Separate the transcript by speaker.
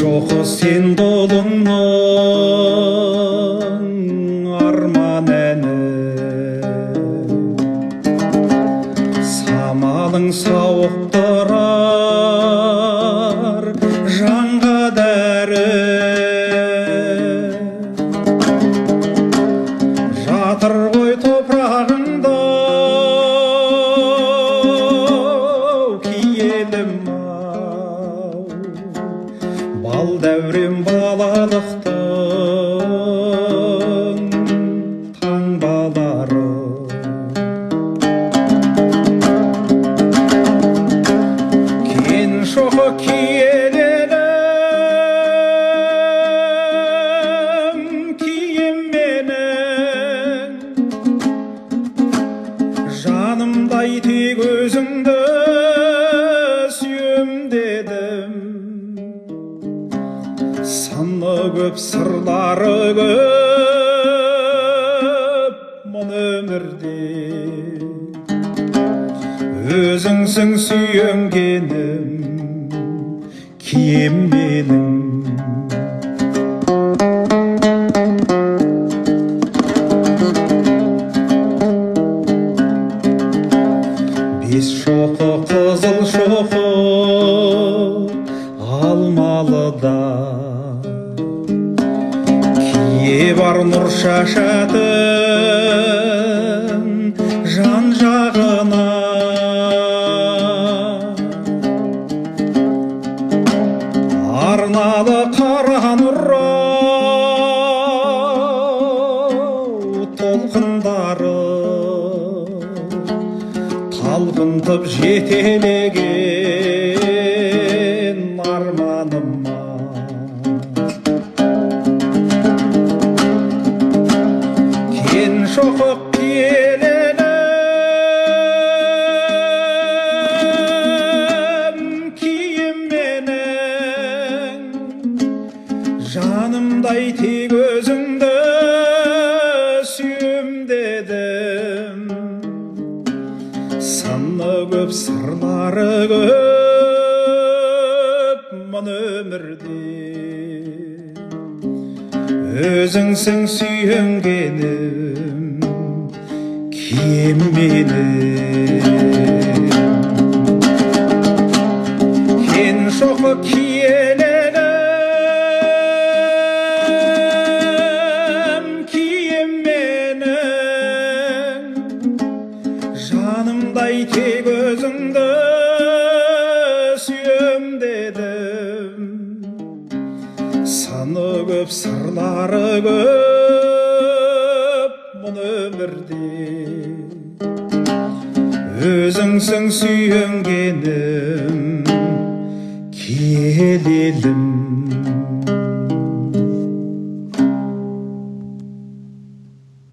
Speaker 1: жоғы сен долыңның арман әні, самалың сауықтырар жанға дәрі. Жатыр ғой топырағыңда киелім бал дәурен балалықтың таңбалары. Кен шоқы киелерім кием менің, жанымдай тек өзіңді сүйем дедім. Саны көп сырлары көп мұн өмірде, өзіңсің сүйенгенім кием менің. Бес шоқы қызыл шоқы алмалыда, бар нұр шашатын жан жағына. Арналы қара нұрау толқындары талпынтып жетелеген арманыма. Шоқық киелерім кием менің, жанымдай тек өзіңді сүйем дедім. Саны көп сырлары көп мұн өмірде, өзіңсің сүйенгенім кием менің. Кен шоқы киелерім кием менің, жанымдай тек өзіңді сүйем дедім. Саны көп сырлары көп мұн өмірде, өзіңсің сүйенгенім киелелім.